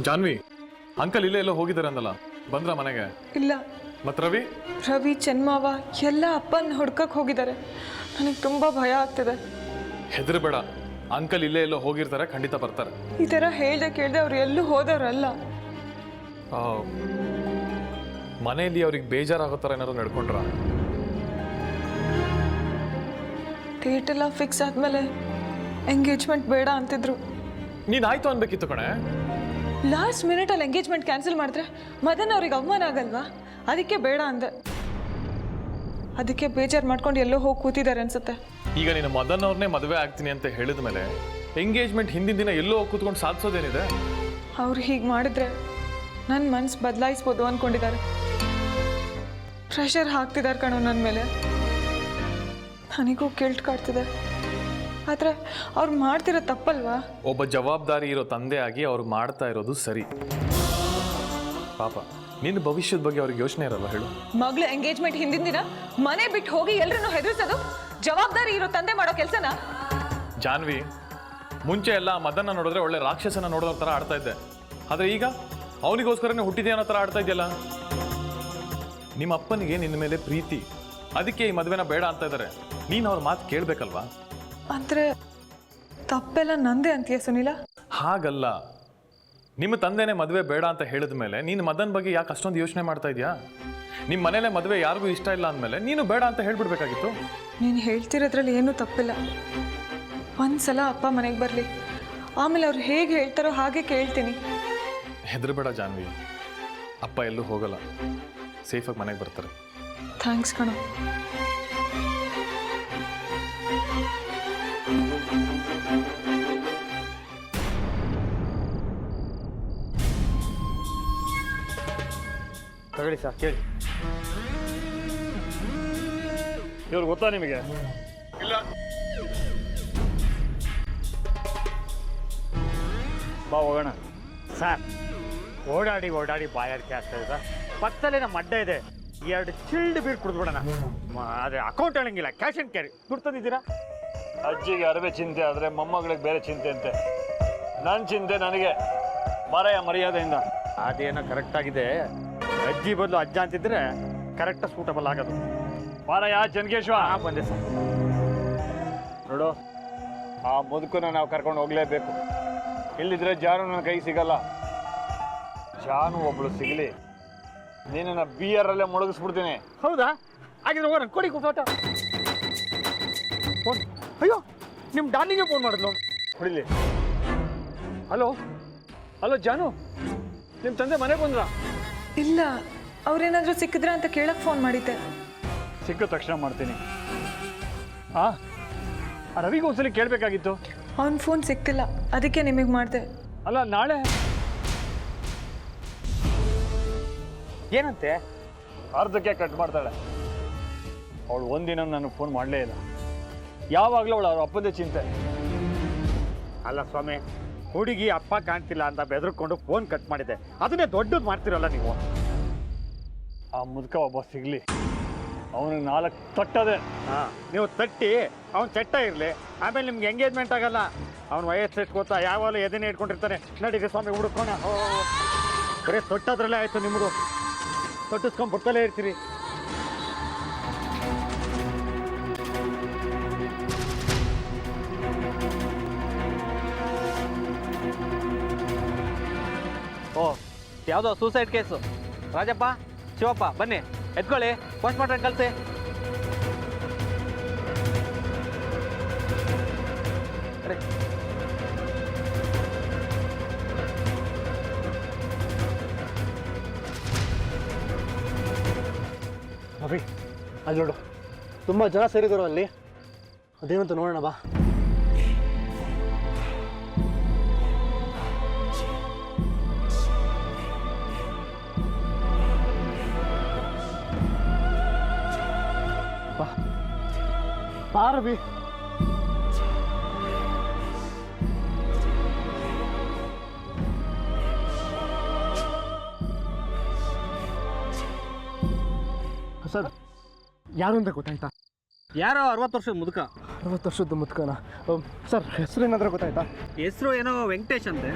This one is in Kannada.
ಜಾನ್ವಿ, ಅಂಕಲ್ ಇಲ್ಲೇ ಎಲ್ಲೋ ಹೋಗಿದ್ದಾರೆ ಅಂದಲ್ಲ, ಬಂದ್ರ ಮನೆಗೆ? ಇಲ್ಲ. ಮತ್ ರವಿ? ರವಿ, ಚೆನ್ಮಾವ ಎಲ್ಲ ಅಪ್ಪನ ಹುಡ್ಕಕ್ಕೆ ಹೋಗಿದ್ದಾರೆ. ನನಗೆ ತುಂಬ ಭಯ ಆಗ್ತಿದೆ. ಹೆದರ್ಬೇಡ, ಅಂಕಲ್ ಇಲ್ಲೇ ಎಲ್ಲೋ ಹೋಗಿರ್ತಾರೆ, ಖಂಡಿತ ಬರ್ತಾರೆ. ಈ ಥರ ಹೇಳ್ದೆ ಕೇಳ್ದೆ ಅವ್ರು ಎಲ್ಲೂ ಹೋದವ್ರಲ್ಲ. ಮನೆಯಲ್ಲಿ ಅವ್ರಿಗೆ ಬೇಜಾರಾಗೋ ಥರ ಏನಾದ್ರು ನಡ್ಕೊಂಡ್ರ? ಡೇಟ್ ಎಲ್ಲ ಫಿಕ್ಸ್ ಆದಮೇಲೆ ಎಂಗೇಜ್ಮೆಂಟ್ ಬೇಡ ಅಂತಿದ್ರು. ನೀನು ಆಯ್ತು ಅನ್ಬೇಕಿತ್ತು ಕಣೆ. ಲಾಸ್ಟ್ ಮಿನಿಟಲ್ಲಿ ಎಂಗೇಜ್ಮೆಂಟ್ ಕ್ಯಾನ್ಸಲ್ ಮಾಡಿದ್ರೆ ಮದನ್ ಅವ್ರಿಗೆ ಅವಮಾನ ಆಗಲ್ವಾ? ಅದಕ್ಕೆ ಬೇಡ ಅಂದೆ. ಅದಕ್ಕೆ ಬೇಜಾರು ಮಾಡ್ಕೊಂಡು ಎಲ್ಲೋ ಹೋಗಿ ಕೂತಿದ್ದಾರೆ ಅನ್ಸುತ್ತೆ. ಈಗ ನೀನು ಮದನ್ ಅವ್ರನ್ನೇ ಮದುವೆ ಆಗ್ತೀನಿ ಅಂತ ಹೇಳಿದ ಮೇಲೆ ಎಂಗೇಜ್ಮೆಂಟ್ ಹಿಂದಿನ ದಿನ ಎಲ್ಲೋ ಹೋಗಿ ಕೂತ್ಕೊಂಡು ಸಾಧಿಸೋದೇನಿದೆ? ಅವ್ರು ಹೀಗೆ ಮಾಡಿದ್ರೆ ನನ್ನ ಮನಸ್ಸು ಬದಲಾಯಿಸ್ಬೋದು ಅಂದ್ಕೊಂಡಿದ್ದಾರೆ. ಪ್ರೆಷರ್ ಹಾಕ್ತಿದ್ದಾರೆ ಕಣೋ ನನ್ನ ಮೇಲೆ. ನನಗೂ ಗಿಲ್ಟ್ ಕಾಡ್ತಿದೆ. ಆದರೆ ಅವ್ರು ಮಾಡ್ತಿರೋ ತಪ್ಪಲ್ವಾ? ಒಬ್ಬ ಜವಾಬ್ದಾರಿ ಇರೋ ತಂದೆ ಆಗಿ ಅವ್ರು ಮಾಡ್ತಾ ಇರೋದು ಸರಿ. ಪಾಪ, ನಿನ್ನ ಭವಿಷ್ಯದ ಬಗ್ಗೆ ಅವ್ರಿಗೆ ಯೋಚನೆ ಇರಲ್ಲ ಹೇಳು. ಮಗಳು ಎಂಗೇಜ್ಮೆಂಟ್ ಹಿಂದಿನ ದಿನ ಮನೆ ಬಿಟ್ಟು ಹೋಗಿ ಎಲ್ಲರನ್ನೂ ಹೆದರ್ಸೋದು ಜವಾಬ್ದಾರಿ ಇರೋ ತಂದೆ ಮಾಡೋ ಕೆಲಸನಾ? ಜಾನ್ವಿ, ಮುಂಚೆ ಎಲ್ಲ ಮದನ್ನ ನೋಡಿದ್ರೆ ಒಳ್ಳೆ ರಾಕ್ಷಸನ ನೋಡೋ ಥರ ಆಡ್ತಾ ಇದ್ದೆ. ಆದರೆ ಈಗ ಅವನಿಗೋಸ್ಕರನೇ ಹುಟ್ಟಿದೆ ಅನ್ನೋ ಥರ ಆಡ್ತಾ ಇದೆಯಲ್ಲ. ನಿಮ್ಮ ಅಪ್ಪನಿಗೆ ನಿನ್ನ ಮೇಲೆ ಪ್ರೀತಿ, ಅದಕ್ಕೆ ಈ ಮದುವೆನ ಬೇಡ ಅಂತ ಇದ್ದಾರೆ. ನೀನು ಅವ್ರ ಮಾತು ಕೇಳಬೇಕಲ್ವಾ? ಅಂದರೆ ತಪ್ಪೆಲ್ಲ ನಂದೇ ಅಂತೀಯ ಸುನೀಲ? ಹಾಗಲ್ಲ, ನಿಮ್ಮ ತಂದೆನೇ ಮದುವೆ ಬೇಡ ಅಂತ ಹೇಳಿದ ಮೇಲೆ ನೀನು ಮದನ್ ಬಗ್ಗೆ ಯಾಕೆ ಅಷ್ಟೊಂದು ಯೋಚನೆ ಮಾಡ್ತಾ ಇದೆಯಾ? ನಿಮ್ಮ ಮನೇಲೆ ಮದುವೆ ಯಾರಿಗೂ ಇಷ್ಟ ಇಲ್ಲ ಅಂದಮೇಲೆ ನೀನು ಬೇಡ ಅಂತ ಹೇಳ್ಬಿಡ್ಬೇಕಾಗಿತ್ತು. ನೀನು ಹೇಳ್ತಿರೋದ್ರಲ್ಲಿ ಏನೂ ತಪ್ಪಿಲ್ಲ. ಒಂದ್ಸಲ ಅಪ್ಪ ಮನೆಗೆ ಬರಲಿ, ಆಮೇಲೆ ಅವ್ರು ಹೇಗೆ ಹೇಳ್ತಾರೋ ಹಾಗೆ ಕೇಳ್ತೀನಿ. ಹೆದರ್ಬೇಡ ಜಾನ್ವಿ, ಅಪ್ಪ ಎಲ್ಲೂ ಹೋಗಲ್ಲ, ಸೇಫಾಗಿ ಮನೆಗೆ ಬರ್ತಾರೆ. ಥ್ಯಾಂಕ್ಸ್ ಕಣೋ. ತಗೊಳ್ಳಿ ಸರ್, ಕೇಳಿ. ಇವ್ರು ಗೊತ್ತಾ ನಿಮಗೆ? ಇಲ್ಲ. ಬಾ ಹೋಗೋಣ. ಸರ್, ಓಡಾಡಿ ಓಡಾಡಿ ಬಾಯಾರಿಕೆ ಆಗ್ತಾ ಇದೆ ಸರ್. ಪಕ್ಕದಲ್ಲೇ ನಮ್ಮ ಅಡ್ಡ ಇದೆ, 2 ಚಿಲ್ಡ್ ಬೀರ್ ಕುಡಿದ್ಬಿಡೋಣ. ಅದೇ ಅಕೌಂಟ್ ಹೇಳಂಗಿಲ್ಲ, ಕ್ಯಾಶ್ ಆ್ಯಂಡ್ ಕ್ಯಾರಿ. ದುಡ್ಡು ತಂದಿದ್ದೀರಾ? ಅಜ್ಜಿಗೆ ಅರವೇ ಚಿಂತೆ ಆದರೆ ಮೊಮ್ಮಗಳಿಗೆ ಬೇರೆ ಚಿಂತೆ ಅಂತೆ. ನನ್ನ ಚಿಂತೆ ನನಗೆ ಮರ್ಯಾದೆಯಿಂದ. ಅದೇನೋ ಕರೆಕ್ಟಾಗಿದೆ. ಅಜ್ಜಿ ಬದಲು ಅಜ್ಜ ಅಂತಿದ್ರೆ ಕರೆಕ್ಟಾಗಿ ಸೂಟಬಲ್ ಆಗೋದು. ಮಾರಯ್ಯ ಚೆನ್ನಕೇಶ್ವ. ಬಂದೆ ಸರ್. ನೋಡು, ಆ ಮುದುಕನ್ನ ನಾವು ಕರ್ಕೊಂಡು ಹೋಗಲೇಬೇಕು. ಇಲ್ಲಿದ್ರೆ ಜಾನು ನನ್ನ ಕೈ ಸಿಗಲ್ಲ. ಜಾನು ಒಬ್ಳು ಸಿಗಲಿ, ನೀನನ್ನ ಬಿಯರಲ್ಲೇ ಮುಳುಗಿಸ್ಬಿಡ್ತೀನಿ. ಹೌದಾ? ಹಾಗಿದ್ರೆ ಹೋಗೋಣ, ಕೊಡಿ ಫೋಟೋ. ಫೋನ್. ಅಯ್ಯೋ, ನಿಮ್ಮ ಡಾನಿಗೆ ಫೋನ್ ಮಾಡಿದ್ಲು. ಹೊಡಿಲಿ. ಹಲೋ ಹಲೋ ಜಾನು, ನಿಮ್ಮ ತಂದೆ ಮನೆಗೆ ಬಂದ್ರ? ಇಲ್ಲ, ಅವ್ರೇನಾದರೂ ಸಿಕ್ಕಿದ್ರ ಅಂತ ಕೇಳಕ್ಕೆ ಫೋನ್ ಮಾಡಿದ್ದೆ. ಸಿಕ್ಕ ತಕ್ಷಣ ಮಾಡ್ತೀನಿ. ಆ ರವಿಗೆ ಒಂದ್ಸಲಿ ಕೇಳಬೇಕಾಗಿತ್ತು. ಅವ್ನ ಫೋನ್ ಸಿಕ್ತಿಲ್ಲ, ಅದಕ್ಕೆ ನಿಮಗೆ ಮಾಡಿದೆ. ಅಲ್ಲ, ನಾಳೆ ಏನಂತೆ? ಅರ್ಧಕ್ಕೆ ಕಟ್ ಮಾಡ್ತಾಳೆ ಅವಳು. ಒಂದಿನ ನನಗೆ ಫೋನ್ ಮಾಡಲೇ ಇಲ್ಲ. ಯಾವಾಗಲೂ ಅವಳು ಅವ್ರ ಅಪ್ಪಂದೇ ಚಿಂತೆ. ಅಲ್ಲ ಸ್ವಾಮಿ, ಹುಡುಗಿ ಅಪ್ಪ ಕಾಣ್ತಿಲ್ಲ ಅಂತ ಬೆದರ್ಕೊಂಡು ಫೋನ್ ಕಟ್ ಮಾಡಿದೆ. ಅದನ್ನೇ ದೊಡ್ಡದು ಮಾಡ್ತಿರಲ್ಲ ನೀವು. ಆ ಮುದುಕ ಒಬ್ಬ ಸಿಗಲಿ, ಅವನಿಗೆ 4 ತಟ್ಟದೆ. ನೀವು ತಟ್ಟಿ ಅವ್ನು ಚಟ್ಟ ಇರಲಿ, ಆಮೇಲೆ ನಿಮ್ಗೆ ಎಂಗೇಜ್ಮೆಂಟ್ ಆಗಲ್ಲ. ಅವ್ನು ವಯಸ್ಸು ಎಷ್ಟು ಗೊತ್ತಾ? ಯಾವಾಗಲೂ ಎದೆನೇ ಇಟ್ಕೊಂಡಿರ್ತಾನೆ. ನಡೀರಿ ಸ್ವಾಮಿ, ಹುಡುಕೋಣ. ಬರೀ ತೊಟ್ಟದ್ರಲ್ಲೇ ಆಯಿತು ನಿಮ್ಮದು. ತೊಟ್ಟಿಸ್ಕೊಂಡು ಬಿಡ್ತಲೇ ಇರ್ತೀರಿ. ಓ, ಯಾವುದೋ ಸೂಸೈಡ್ ಕೇಸು. ರಾಜಪ್ಪ, ಶಿವಪ್ಪ, ಬನ್ನಿ ಎತ್ಕೊಳ್ಳಿ, ಪೋಸ್ಟ್ ಮಾರ್ಟಮ್ ಕಳಿಸಿ. ರವಿ, ಅಲ್ಲಿ ನೋಡು, ತುಂಬ ಜನ ಸೇರಿದ್ರು ಅಲ್ಲಿ. ಅದೇನಂತ ನೋಡೋಣ ಬಾ. ಬಾ ರವಿ. ಸರ್, ಯಾರು ಅಂತ ಗೊತ್ತಾಯ್ತಾ? ಯಾರೋ 60 ವರ್ಷದ ಮುದುಕ. 60 ವರ್ಷದ ಮುದುಕನ? ಸರ್, ಹೆಸರು ಏನಾದರೂ ಗೊತ್ತಾಯ್ತಾ? ಹೆಸರು ಏನೋ ವೆಂಕಟೇಶ್ ಅಂತೆ.